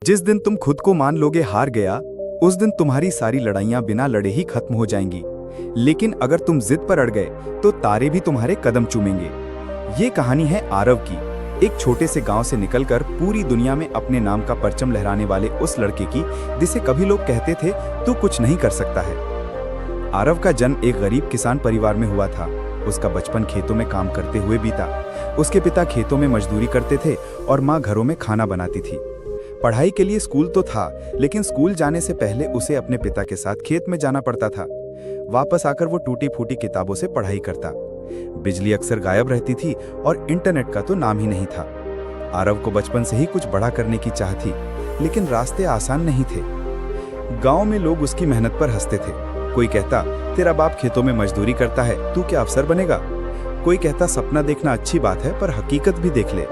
जिस दिन तुम खुद को मान लोगे हार गया, उस दिन तुम्हारी सारी लड़ाइयां बिना लड़े ही खत्म हो जाएंगी। लेकिन अगर तुम जिद पर अड़ गए तो तारे भी तुम्हारे कदम चूमेंगे। ये कहानी है आरव की, एक छोटे से गांव से निकलकर पूरी दुनिया में अपने नाम का परचम लहराने वाले उस लड़के की, जिसे कभी लोग कहते थे तू कुछ नहीं कर सकता है। आरव का जन्म एक गरीब किसान परिवार में हुआ था। उसका बचपन खेतों में काम करते हुए बीता। उसके पिता खेतों में मजदूरी करते थे और माँ घरों में खाना बनाती थी। पढ़ाई के लिए स्कूल तो था, लेकिन स्कूल जाने से पहले उसे अपने पिता के साथ खेत में जाना पड़ता था। वापस आकर वो टूटी फूटी किताबों से पढ़ाई करता। बिजली अक्सर गायब रहती थी और इंटरनेट का तो नाम ही नहीं था। आरव को बचपन से ही कुछ बड़ा करने की चाह थी, लेकिन रास्ते आसान नहीं थे। गांव में लोग उसकी मेहनत पर हंसते थे। कोई कहता, तेरा बाप खेतों में मजदूरी करता है, तू क्या अफसर बनेगा। कोई कहता, सपना देखना अच्छी बात है, पर हकीकत भी देख ले।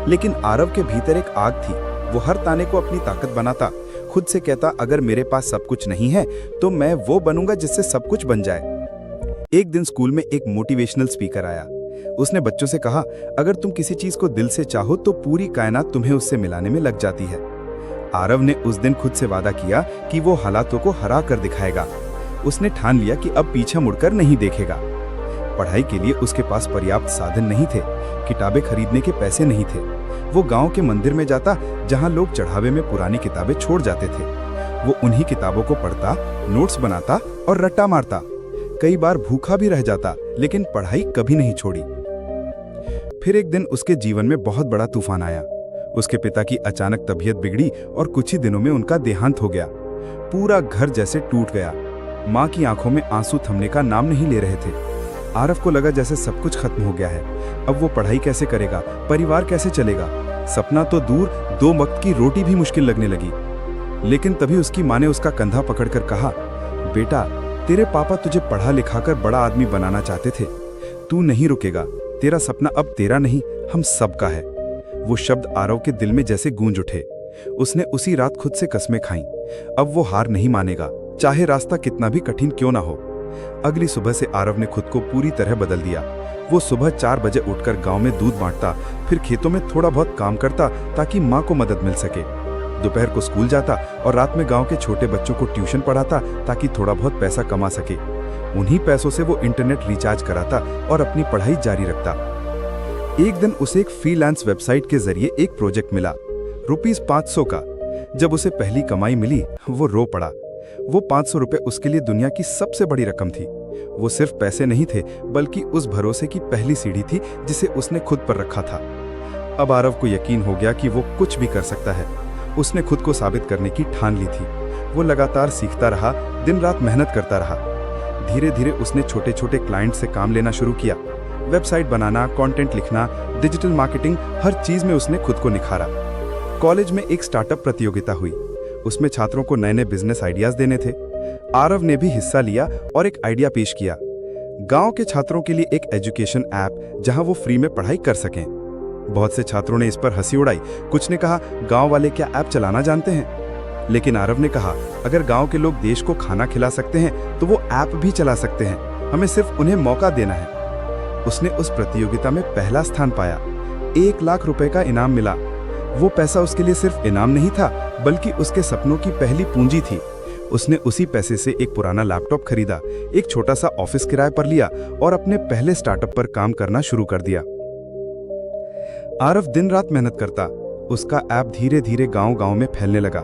लेकिन आरव के भीतर एक आग थी। वो हर ताने को अपनी ताकत बनाता। खुद से कहता, अगर मेरे पास सब कुछ नहीं है तो मैं वो बनूंगा जिससे सब कुछ बन जाए। एक दिन स्कूल में एक मोटिवेशनल स्पीकर आया। उसने बच्चों से कहा, अगर तुम किसी चीज को दिल से चाहो तो पूरी कायनात तुम्हें उससे मिलाने में लग जाती है। आरव ने उस दिन खुद से वादा किया कि वो हालातों को हरा कर दिखाएगा। उसने ठान लिया कि अब पीछे मुड़कर नहीं देखेगा। पढ़ाई के लिए उसके पास पर्याप्त साधन नहीं थे। किताबें खरीदने के पैसे नहीं थे। वो गांव के मंदिर में जाता, जहां लोग चढ़ावे में पुरानी किताबें छोड़ जाते थे। वो उन्हीं किताबों को पढ़ता, नोट्स बनाता और रट्टा मारता। कई बार भूखा भी रह जाता, लेकिन पढ़ाई कभी नहीं छोड़ी। फिर एक दिन उसके जीवन में बहुत बड़ा तूफान आया। उसके पिता की अचानक तबीयत बिगड़ी और कुछ ही दिनों में उनका देहांत हो गया। पूरा घर जैसे टूट गया। माँ की आंखों में आंसू थमने का नाम नहीं ले रहे थे। आरव को लगा जैसे सब कुछ खत्म हो गया है। अब वो पढ़ाई कैसे करेगा, परिवार कैसे चलेगा। सपना तो दूर, 2 वक्त की रोटी भी मुश्किल लगने लगी। लेकिन तभी उसकी माँ ने उसका कंधा पकड़कर कहा, बेटा, तेरे पापा तुझे पढ़ा लिखाकर बड़ा आदमी बनाना चाहते थे। तू नहीं रुकेगा। तेरा सपना अब तेरा नहीं, हम सबका है। वो शब्द आरव के दिल में जैसे गूंज उठे। उसने उसी रात खुद से कस्में खाईं। अब वो हार नहीं मानेगा, चाहे रास्ता कितना भी कठिन क्यों ना हो। अगली सुबह से आरव ने खुद को पूरी तरह बदल दिया। वो सुबह 4 बजे उठकर गांव में दूध बांटता, फिर खेतों में थोड़ा बहुत काम करता ताकि माँ को मदद मिल सके। दोपहर को स्कूल जाता और रात में गांव के छोटे बच्चों को ट्यूशन पढ़ाता ताकि थोड़ा बहुत पैसा कमा सके। उन्हीं पैसों से वो इंटरनेट रिचार्ज कराता और अपनी पढ़ाई जारी रखता। एक दिन उसे एक फ्रीलांस वेबसाइट के जरिए एक प्रोजेक्ट मिला, ₹500 का। जब उसे पहली कमाई मिली, वो रो पड़ा। वो 500 रुपए उसके लिए दुनिया की सबसे बड़ी रकम थी। वो सिर्फ पैसे नहीं थे, बल्कि उस भरोसे की पहली सीढ़ी थी जिसे उसने खुद पर रखा था। अब आरव को यकीन हो गया कि वो कुछ भी कर सकता है। उसने खुद को साबित करने की ठान ली थी। वो लगातार सीखता रहा, दिन रात मेहनत करता रहा। धीरे धीरे उसने छोटे छोटे क्लाइंट से काम लेना शुरू किया। वेबसाइट बनाना, कंटेंट लिखना, डिजिटल मार्केटिंग, हर चीज में उसने खुद को निखारा। कॉलेज में एक स्टार्टअप प्रतियोगिता हुई। उसमें छात्रों को नए नए बिजनेस आइडियाज देने थे। आरव ने भी हिस्सा लिया और एक आइडिया पेश किया। गांव के छात्रों के लिए एक एजुकेशन ऐप, जहां वो फ्री में पढ़ाई कर सकें। बहुत से छात्रों ने इस पर हंसी उड़ाई। कुछ ने कहा, गांव वाले क्या ऐप चलाना जानते हैं। लेकिन आरव ने कहा, अगर गांव के लोग देश को खाना खिला सकते हैं तो वो ऐप भी चला सकते हैं। हमें सिर्फ उन्हें मौका देना है। उसने उस प्रतियोगिता में पहला स्थान पाया। 1 लाख रुपए का इनाम मिला। वो पैसा उसके लिए सिर्फ इनाम नहीं था, बल्कि उसके सपनों की पहली पूंजी थी। उसने उसी पैसे से एक पुराना लैपटॉप खरीदा, एक छोटा सा ऑफिस किराए पर लिया और अपने पहले स्टार्टअप पर काम करना शुरू कर दिया। आरव दिन रात मेहनत करता। उसका ऐप धीरे धीरे गांव-गांव में फैलने लगा।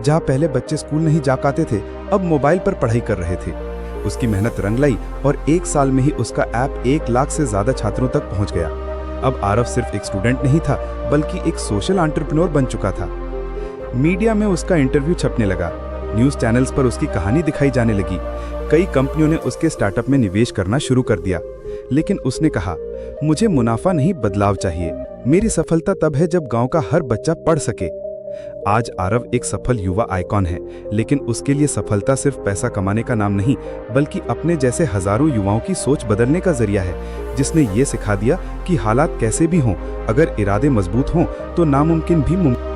जहां पहले बच्चे स्कूल नहीं जा पाते थे, अब मोबाइल पर पढ़ाई कर रहे थे। उसकी मेहनत रंग लाई और 1 साल में ही उसका ऐप 1 लाख से ज्यादा छात्रों तक पहुंच गया। अब आरव सिर्फ एक स्टूडेंट नहीं था, बल्कि एक सोशल एंटरप्रेन्योर बन चुका था। मीडिया में उसका इंटरव्यू छपने लगा। न्यूज़ चैनल्स पर उसकी कहानी दिखाई जाने लगी। कई कंपनियों ने उसके स्टार्टअप में निवेश करना शुरू कर दिया। लेकिन उसने कहा, मुझे मुनाफा नहीं, बदलाव चाहिए। मेरी सफलता तब है जब गांव का हर बच्चा पढ़ सके। आज आरव एक सफल युवा आइकॉन है, लेकिन उसके लिए सफलता सिर्फ पैसा कमाने का नाम नहीं, बल्कि अपने जैसे हजारों युवाओं की सोच बदलने का जरिया है, जिसने ये सिखा दिया कि हालात कैसे भी हों, अगर इरादे मजबूत हों तो नामुमकिन भी मुमकिन।